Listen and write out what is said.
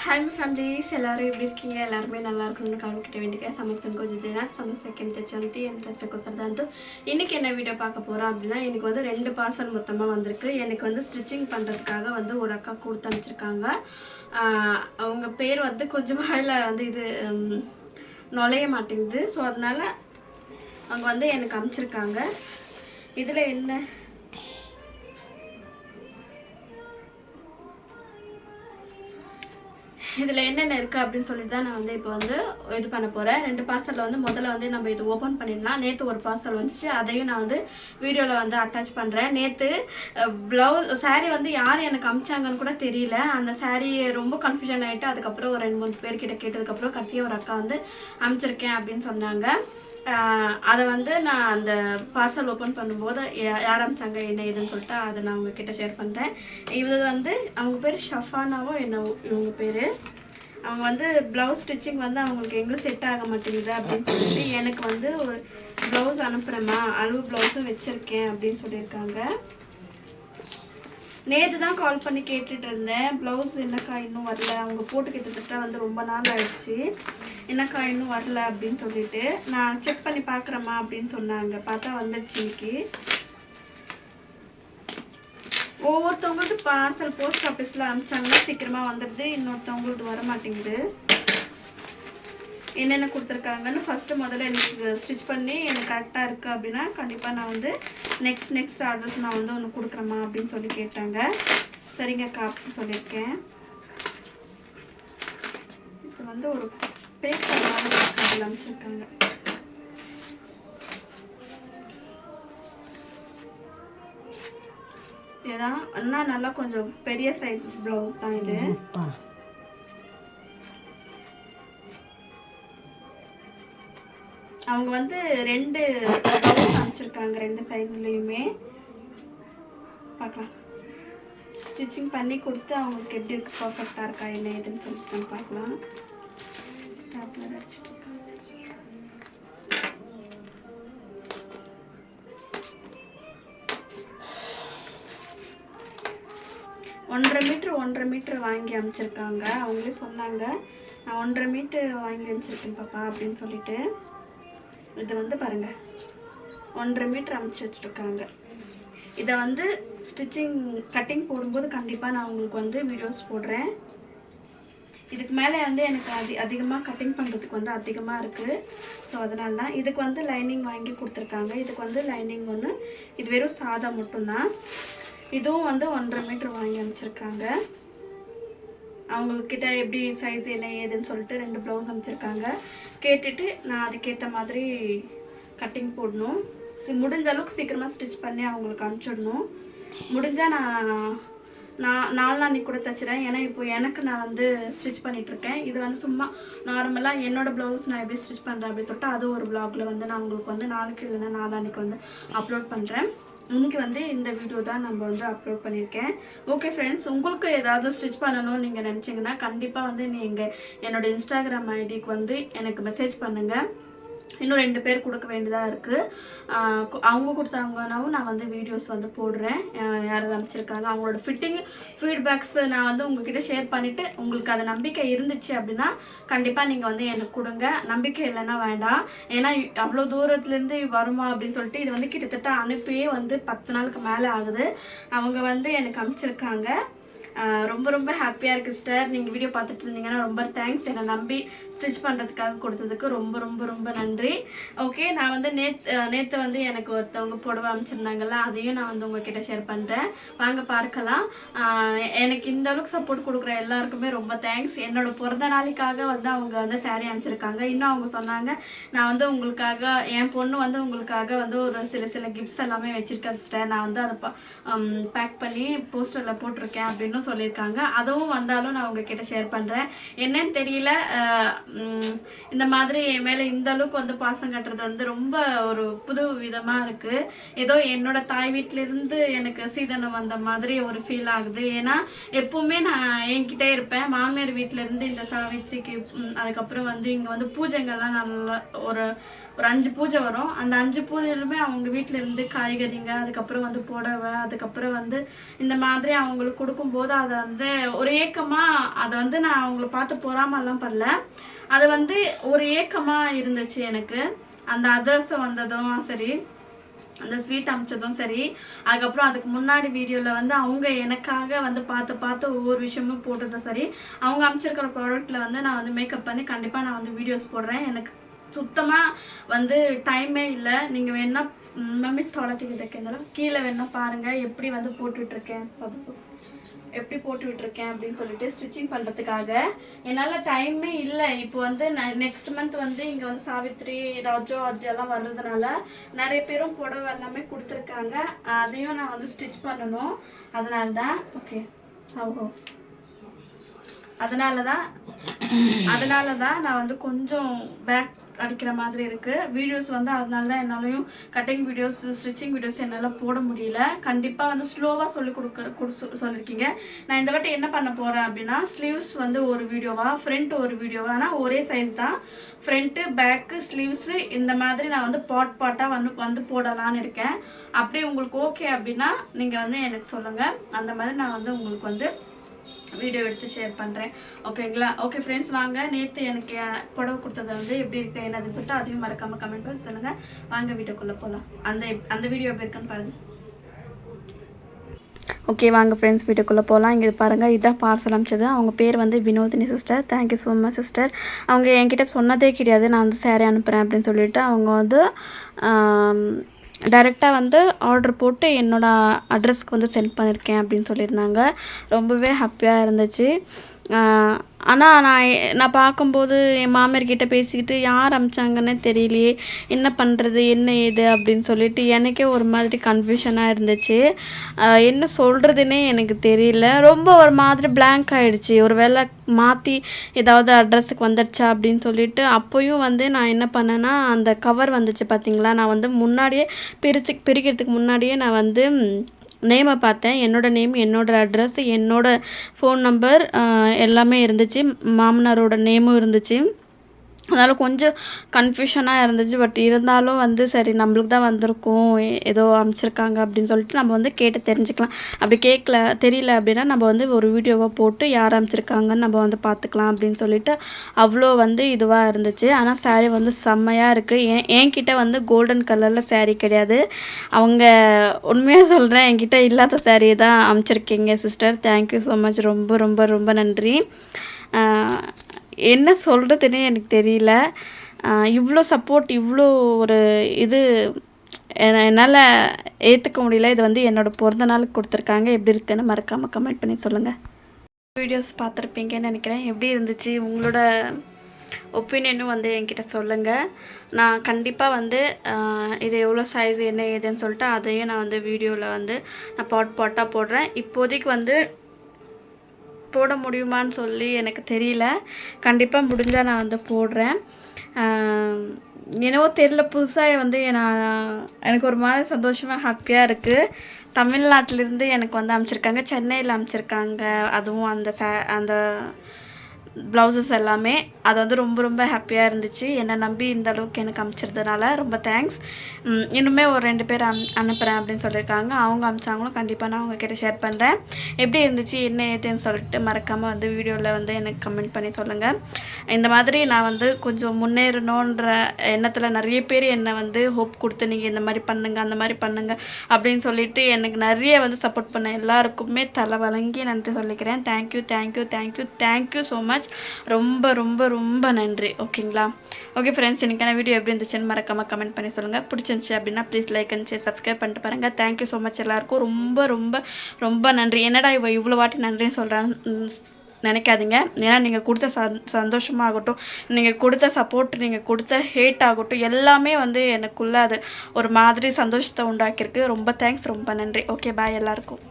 Hi my families, எல்லாரும் எப்படி இருக்கீங்க? எல்லாருமே நல்லா இருக்கணும்னு காமிக்கிட்ட வேண்டிய சமஸ்தங்கோ ஜெஜனா சமஸ்தக்கம் தச்சந்தி எம்தசக்கோ சர்தாந்து. இன்னைக்கு என்ன வீடியோ பார்க்க போறோம் அப்படின்னா, எனக்கு வந்து 2 பார்சல் மொத்தமா வந்திருக்கு. எனக்கு வந்து ஸ்டிச்சிங் பண்றதுக்காக வந்து ஒரு அக்கா கொடுத்து அனுப்பிச்சிருக்காங்க. அவங்க பேர் வந்து கொஞ்சம் வாயில வந்து இது நுழைய மாட்டேங்குது. ஸோ அதனால அவங்க வந்து எனக்கு அனுப்பிச்சிருக்காங்க. இதில் என்ன இதில் என்னென்ன இருக்குது அப்படின்னு சொல்லிட்டு தான் நான் வந்து இப்போ வந்து இது பண்ண போகிறேன். 2 பார்சலில் வந்து முதல்ல வந்து நம்ம இது ஓப்பன் பண்ணிடலாம். நேற்று ஒரு பார்சல் வந்துச்சு, அதையும் நான் வந்து வீடியோவில் வந்து அட்டாச் பண்ணுறேன். நேற்று சாரீ வந்து யார் எனக்கு அமிச்சாங்கன்னு கூட தெரியல. அந்த சாரீ ரொம்ப கன்ஃபியூஷன் ஆகிட்டு அதுக்கப்புறம் ஒரு 2-3 பேர்கிட்ட கேட்டதுக்கப்புறம் கடைசியாக ஒரு அக்கா வந்து அனுப்பிச்சிருக்கேன் அப்படின்னு சொன்னாங்க. அதை வந்து நான் அந்த பார்சல் ஓப்பன் பண்ணும்போது யார் அமிச்சாங்க என்ன ஏதுன்னு சொல்லிட்டு அதை நான் உங்ககிட்ட ஷேர் பண்ணுறேன். இது வந்து அவங்க பேர் ஷஃபானாவோ என்ன இவங்க பேர். அவங்க வந்து ப்ளவுஸ் ஸ்டிச்சிங் வந்து அவங்களுக்கு எங்கேயும் செட் ஆக மாட்டேங்குது அப்படின்னு சொல்லிட்டு எனக்கு வந்து ஒரு ப்ளவுஸ் அனுப்புகிறேம்மா, அளவு ப்ளவுஸும் வச்சுருக்கேன் அப்படின்னு சொல்லியிருக்காங்க. நேற்று தான் கால் பண்ணி கேட்டுட்டு இருந்தேன், ப்ளவுஸ் என்னக்கா இன்னும் வரல, அவங்க போட்டு கிட்டத்தட்ட வந்து ரொம்ப நாள் ஆயிடுச்சு, என்னக்கா இன்னும் வரல அப்படின்னு சொல்லிட்டு நான் செக் பண்ணி பார்க்குறேம்மா அப்படின்னு சொன்னாங்க. பார்த்தா வந்துடுச்சு இன்னைக்கு. ஒவ்வொருத்தவங்களுக்கு பார்சல் போஸ்ட் ஆஃபீஸில் அனுப்பிச்சாங்கன்னா சீக்கிரமாக வந்துடுது, இன்னொருத்தவங்களுக்கு வர மாட்டேங்குது. என்னென்ன கொடுத்துருக்காங்கன்னு முதல்ல எனக்கு ஸ்டிச் பண்ணி எனக்கு கரெக்டாக இருக்குது அப்படின்னா கண்டிப்பாக நான் வந்து நெக்ஸ்ட் ஆர்டர்ஸ் நான் வந்து ஒன்று கொடுக்குறேம்மா அப்படின்னு சொல்லி கேட்டாங்க. சரிங்கக்கா அப்படின்னு சொல்லியிருக்கேன். இது வந்து ஒரு பேப்பர் அதில் அனுப்பிச்சிருக்காங்க. இதுதான் இன்னும் நல்லா கொஞ்சம் பெரிய சைஸ் ப்ளவுஸ் தான் இது. அவங்க வந்து 2 ப்ளவுஸ் அனுப்பிச்சிருக்காங்க, 2 சைஸ்லேயுமே. பார்க்கலாம், ஸ்டிச்சிங் பண்ணி கொடுத்து அவங்களுக்கு எப்படி இருக்குது, பர்ஃபெக்டாக இருக்கா என்ன ஏதுன்னு சொல்லிட்டு நம்ம பார்க்கலாம். ஸ்டாப்லர் அடிச்சுட்டு 1.5 மீட்டர் வாங்கி அனுப்பிச்சிருக்காங்க. அவங்களே சொன்னாங்க நான் 1.5 மீட்டர் வாங்கி வச்சுருக்கேன் பாப்பா அப்படின்னு சொல்லிட்டு. இது வந்து பாருங்கள் 1.5 மீட்டர் அனுப்பிச்சி வச்சுருக்காங்க. இதை வந்து ஸ்டிச்சிங் கட்டிங் போடும்போது கண்டிப்பாக நான் உங்களுக்கு வந்து வீடியோஸ் போடுறேன். இதுக்கு மேலே வந்து எனக்கு அதிகமாக கட்டிங் பண்ணுறதுக்கு வந்து அதிகமாக இருக்குது. ஸோ அதனால தான் இதுக்கு வந்து லைனிங் வாங்கி கொடுத்துருக்காங்க. இதுக்கு வந்து லைனிங் ஒன்று, இது வெறும் சாதா மட்டும்தான். இதுவும் வந்து 1.5 மீட்டர் வாங்கி அனுப்பிச்சிருக்காங்க. அவங்கக்கிட்ட எப்படி சைஸ் என்ன ஏதுன்னு சொல்லிட்டு 2 ப்ளவுஸ் அனுப்பிச்சிருக்காங்க. கேட்டுட்டு நான் அதுக்கேற்ற மாதிரி கட்டிங் போடணும். முடிஞ்ச அளவுக்கு சீக்கிரமாக ஸ்டிச் பண்ணி அவங்களுக்கு அனுப்பிச்சிடணும். முடிஞ்சால் நான் 4 நாளைக்கு கூட தைச்சிறேன். ஏன்னா இப்போ எனக்கு நான் வந்து ஸ்டிச் பண்ணிகிட்ருக்கேன். இது வந்து சும்மா நார்மலாக என்னோடய ப்ளவுஸ் நான் எப்படி ஸ்டிச் பண்ணுறேன் அப்படின்னு சொல்லிட்டு அது ஒரு வ்ளாகில் வந்து நான் உங்களுக்கு வந்து நாளைக்கு இல்லைன்னா 4 நாளைக்கு வந்து அப்லோட் பண்ணுறேன். இன்றைக்கி வந்து இந்த வீடியோ தான் நம்ம வந்து அப்லோட் பண்ணியிருக்கேன். ஓகே ஃப்ரெண்ட்ஸ், உங்களுக்கு ஏதாவது ஸ்டிச் பண்ணணும்னு நீங்கள் நினச்சிங்கன்னா கண்டிப்பாக வந்து நீங்கள் என்னோடய இன்ஸ்டாகிராம் ஐடிக்கு வந்து எனக்கு மெசேஜ் பண்ணுங்கள். இன்னும் 2 பேர் கொடுக்க வேண்டியதாக இருக்குது. அவங்க கொடுத்தாங்கன்னாவும் நான் வந்து வீடியோஸ் வந்து போடுறேன். யாராவது அனுப்பிச்சிருக்காங்க அவங்களோட ஃபிட்டிங் ஃபீட்பேக்ஸ் நான் வந்து உங்ககிட்ட ஷேர் பண்ணிவிட்டு உங்களுக்கு அது நம்பிக்கை இருந்துச்சு அப்படின்னா கண்டிப்பாக நீங்கள் வந்து எனக்கு கொடுங்க. நம்பிக்கை இல்லைன்னா வேண்டாம். ஏன்னா அவ்வளோ தூரத்துலேருந்து வருமா அப்படின்னு சொல்லிட்டு இது வந்து கிட்டத்தட்ட அனுப்பியே வந்து 10 நாளுக்கு மேலே ஆகுது. அவங்க வந்து எனக்கு அனுப்பிச்சிருக்காங்க. ரொம்ப ஹாப்பியாக இருக்குது சிஸ்டர். நீங்கள் வீடியோ பார்த்துட்டு இருந்தீங்கன்னா ரொம்ப தேங்க்ஸ். என்னை நம்பி ஸ்டிச் பண்ணுறதுக்காக கொடுத்ததுக்கு ரொம்ப நன்றி. ஓகே, நான் வந்து நேற்று வந்து எனக்கு ஒருத்தவங்க புடவை அனுப்பிச்சிருந்தாங்கல்ல, அதையும் நான் வந்து உங்ககிட்ட ஷேர் பண்ணுறேன். வாங்க பார்க்கலாம். எனக்கு இந்த அளவுக்கு சப்போர்ட் கொடுக்குற எல்லாருக்குமே ரொம்ப தேங்க்ஸ். என்னோடய பிறந்த நாளைக்காக வந்து அவங்க வந்து சாரீ அனுப்பிச்சிருக்காங்க. இன்னும் அவங்க சொன்னாங்க நான் வந்து உங்களுக்காக, என் பொண்ணு வந்து உங்களுக்காக வந்து ஒரு சில கிஃப்ட்ஸ் எல்லாமே வச்சுருக்கேன் சிஸ்டர், நான் வந்து அதை பேக் பண்ணி போஸ்டரில் போட்டிருக்கேன் அப்படின்னு சொல்லியிருக்காங்க. அதுவும் வந்தாலும் நான் உங்ககிட்ட ஷேர் பண்ணுறேன். என்னன்னு தெரியல, இந்த மாதிரி என் மேலே இந்த அளவுக்கு வந்து பாசம் கட்டுறது வந்து ரொம்ப ஒரு புது விதமாக இருக்குது. ஏதோ என்னோட தாய் வீட்டிலேருந்து எனக்கு சீதனம் வந்த மாதிரி ஒரு ஃபீல் ஆகுது. ஏன்னா எப்பவுமே நான் என்கிட்டே இருப்பேன். மாமியார் வீட்டிலேருந்து இந்த சாவித்திரிக்கு அதுக்கப்புறம் வந்து இங்கே வந்து பூஜைங்கள்லாம் நல்லா ஒரு 5 பூஜை வரும். அந்த 5 பூஜையிலுமே அவங்க வீட்டில் இருந்து காய்கறிங்க, அதுக்கப்புறம் வந்து புடவை, அதுக்கப்புறம் வந்து இந்த மாதிரி அவங்களுக்கு கொடுக்கும்போது பார்க்கும்போது அதை வந்து ஒரு ஏக்கமாக அதை வந்து நான் அவங்கள பார்த்து பொறாமலாம் பண்ணல. அது வந்து ஒரு ஏக்கமாக இருந்துச்சு எனக்கு. அந்த அதிரசம் வந்ததும் சரி, அந்த ஸ்வீட் அமைச்சதும் சரி, அதுக்கப்புறம் அதுக்கு முன்னாடி வீடியோவில் வந்து அவங்க எனக்காக வந்து பார்த்து ஒவ்வொரு விஷயமும் போட்டதும் சரி, அவங்க அமைச்சிருக்கிற ப்ராடக்ட்டில் வந்து நான் வந்து மேக்கப் பண்ணி கண்டிப்பாக நான் வந்து வீடியோஸ் போடுறேன். எனக்கு சுத்தமாக வந்து டைமே இல்லை. நீங்கள் வேணால் மம்மி தொலைத்திக்கிட்டு கீழே வேணா பாருங்கள் எப்படி வந்து போட்டுட்ருக்கேன், எப்படி போட்டு விட்டுருக்கேன் அப்படின்னு சொல்லிட்டு ஸ்டிச்சிங் பண்ணுறதுக்காக. என்னால் டைமே இல்லை. இப்போ வந்து நெக்ஸ்ட் மந்த் வந்து இங்கே வந்து சாவித்ரி ராஜோ அதெல்லாம் வர்றதுனால நிறைய பேரும் புடவை எல்லாமே கொடுத்துருக்காங்க. அதையும் நான் வந்து ஸ்டிச் பண்ணணும். அதனால தான் ஓகே அதனால தான் நான் வந்து கொஞ்சம் பேக் அடிக்கிற மாதிரி இருக்குது வீடியோஸ் வந்து. அதனால தான் என்னாலையும் கட்டிங் வீடியோஸ் ஸ்டிச்சிங் வீடியோஸ் என்னால் போட முடியல. கண்டிப்பாக வந்து ஸ்லோவாக சொல்லியிருக்கீங்க. நான் இந்த வாட்டி என்ன பண்ண போகிறேன் அப்படின்னா, ஸ்லீவ்ஸ் வந்து ஒரு வீடியோவா, ஃப்ரண்ட் ஒரு வீடியோவா, ஆனால் ஒரே சைஸ் தான், ஃப்ரண்ட்டு பேக்கு ஸ்லீவ்ஸு இந்த மாதிரி நான் வந்து பாட்டாக வந்து போடலான்னு இருக்கேன். அப்படி உங்களுக்கு ஓகே அப்படின்னா நீங்கள் வந்து எனக்கு சொல்லுங்கள். அந்த மாதிரி நான் வந்து உங்களுக்கு வந்து வீடியோ எடுத்து ஷேர் பண்ணுறேன். ஓகேங்களா? ஓகே ஃப்ரெண்ட்ஸ், வாங்க நேற்று எனக்கு புடவை கொடுத்ததை வந்து எப்படி இருக்குது என்னதுன்னு சொல்லிட்டு அதையும் மறக்காமல் கமெண்ட் பண்ணி சொல்லுங்கள். வாங்க வீடியோக்குள்ளே போகலாம். அந்த வீடியோ எப்படி இருக்குன்னு பாருங்கள். ஓகே வாங்க ஃப்ரெண்ட்ஸ், வீட்டுக்குள்ளே போகலாம். இங்கே பாருங்கள், இதுதான் பார்சல் அனுப்பிச்சது. அவங்க பேர் வந்து Vinodhini sister. Thank you so much sister. அவங்க என்கிட்ட சொன்னதே கிடையாது நான் வந்து சேரீ அனுப்புகிறேன் அப்படின்னு சொல்லிட்டு. அவங்க வந்து டைரெக்டாக வந்து ஆர்டர் போட்டு என்னோடய அட்ரஸ்க்கு வந்து சென்ட் பண்ணியிருக்கேன் அப்படின்னு சொல்லியிருந்தாங்க. ரொம்பவே ஹாப்பியாக இருந்துச்சு. ஆனால் நான் பார்க்கும்போது என் மாமியார்கிட்ட பேசிக்கிட்டு யார் அமிச்சாங்கன்னே தெரியலையே, என்ன பண்ணுறது என்ன ஏது அப்படின்னு சொல்லிட்டு எனக்கே ஒரு மாதிரி கன்ஃபியூஷனாக இருந்துச்சு. என்ன சொல்கிறதுனே எனக்கு தெரியல. ரொம்ப ஒரு மாதிரி பிளாங்க் ஆகிடுச்சு. ஒரு வேளை மாற்றி ஏதாவது அட்ரஸுக்கு வந்துடுச்சா அப்படின்னு சொல்லிட்டு. அப்போயும் வந்து நான் என்ன பண்ணேன்னா, அந்த கவர் வந்துச்சு பார்த்தீங்களா, நான் வந்து முன்னாடியே பிரிக்கிறதுக்கு முன்னாடியே நான் வந்து நேமை பார்த்தேன். என்னோடய நேம், என்னோடய அட்ரஸ், என்னோடய ஃபோன் நம்பர் எல்லாமே இருந்துச்சு. மாமனாரோட நேமும் இருந்துச்சு. அதனால் கொஞ்சம் கன்ஃபியூஷனாக இருந்துச்சு. பட் இருந்தாலும் வந்து சரி நம்மளுக்கு தான் வந்திருக்கோம், ஏதோ அனுப்பிச்சிருக்காங்க அப்படின்னு சொல்லிட்டு நம்ம வந்து கேட்டு தெரிஞ்சுக்கலாம். அப்படி தெரியல அப்படின்னா நம்ம வந்து ஒரு வீடியோவாக போட்டு யார் அனுப்பிச்சிருக்காங்கன்னு நம்ம வந்து பார்த்துக்கலாம் அப்படின்னு சொல்லிட்டு அவ்வளோ வந்து இதுவாக இருந்துச்சு. ஆனால் சாரீ வந்து செம்மையாக இருக்குது. என்கிட்ட வந்து கோல்டன் கலரில் சாரீ கிடையாது. அவங்க உண்மையாக சொல்கிறேன், என்கிட்ட இல்லாத சாரியை தான் அனுப்பிச்சிருக்கீங்க சிஸ்டர். Thank you so much. ரொம்ப ரொம்ப ரொம்ப நன்றி. என்ன சொல்கிறதுனே எனக்கு தெரியல. இவ்வளோ சப்போர்ட், இவ்வளோ ஒரு இது என்னால் ஏற்றுக்க முடியல. இது வந்து என்னோடய பிறந்த நாளுக்கு கொடுத்துருக்காங்க. எப்படி இருக்குன்னு மறக்காமல் கமெண்ட் பண்ணி சொல்லுங்கள். வீடியோஸ் பார்த்துருப்பீங்கன்னு நினைக்கிறேன். எப்படி இருந்துச்சு உங்களோட ஒப்பீனியனும் வந்து என்கிட்ட சொல்லுங்கள். நான் கண்டிப்பாக வந்து இது எவ்வளோ சைஸ் என்ன ஏதுன்னு சொல்லிட்டு அதையும் நான் வந்து வீடியோவில் வந்து நான் பாட்டாக போடுறேன். இப்போதைக்கு வந்து போட முடியுமான்னு சொல்லி எனக்கு தெரியல. கண்டிப்பாக முடிஞ்சால் நான் வந்து போடுறேன். என்னவோ தெரியல, புதுசாக வந்து எனக்கு ஒரு மாதிரி சந்தோஷமாக ஹாப்பியாக இருக்குது. தமிழ்நாட்டிலேருந்து எனக்கு வந்து அனுப்பிச்சிருக்காங்க, சென்னையில் அனுப்பிச்சிருக்காங்க. அதுவும் அந்த ப்ளவுசஸ் எல்லாமே. அது வந்து ரொம்ப ரொம்ப ஹாப்பியாக இருந்துச்சு. என்னை நம்பி இந்த அளவுக்கு எனக்கு அனுப்பிச்சிருந்ததுனால ரொம்ப தேங்க்ஸ். இன்னுமே ஒரு 2 பேர் அனுப்புகிறேன் அப்படின்னு சொல்லியிருக்காங்க. அவங்க அனுப்பிச்சாங்களும் கண்டிப்பாக நான் உங்ககிட்ட ஷேர் பண்ணுறேன். எப்படி இருந்துச்சு என்ன ஏதுன்னு சொல்லிட்டு மறக்காமல் வந்து வீடியோவில் வந்து எனக்கு கமெண்ட் பண்ணி சொல்லுங்கள். இந்த மாதிரி நான் வந்து கொஞ்சம் முன்னேறணுன்ற எண்ணத்தில் நிறைய பேர் என்னை வந்து ஹோப் கொடுத்து நீங்கள் இந்த மாதிரி பண்ணுங்கள் அந்த மாதிரி பண்ணுங்கள் அப்படின்னு சொல்லிட்டு எனக்கு நிறைய வந்து சப்போர்ட் பண்ண எல்லாருக்குமே தலை வணங்கி நன்றி சொல்லிக்கிறேன். Thank you so much. ரொம்ப ரொம்ப ரொம்ப நன்றி. ஓகேங்களா? ஓகே ஃப்ரெண்ட்ஸ், இன்றைக்கான வீடியோ எப்படி இருந்துச்சுன்னு மறக்காமல் கமெண்ட் பண்ணி சொல்லுங்கள். பிடிச்சிருந்துச்சு அப்படின்னா please like and share subscribe பண்ணிட்டு பாருங்கள். தேங்க்யூ ஸோ மச் எல்லாருக்கும். ரொம்ப ரொம்ப ரொம்ப நன்றி. என்னடா இவ்வளோ வாட்டி நன்றின்னு சொல்கிறேன்னு நினைக்காதீங்க. ஏன்னா நீங்கள் கொடுத்த சந்தோஷமாகட்டும், நீங்கள் கொடுத்த சப்போர்ட், நீங்கள் கொடுத்த ஹேட் ஆகட்டும், எல்லாமே வந்து எனக்குள்ளே அது ஒரு மாதிரி சந்தோஷத்தை உண்டாக்கியிருக்கு. ரொம்ப தேங்க்ஸ், ரொம்ப நன்றி. ஓகே பாய் எல்லாருக்கும்.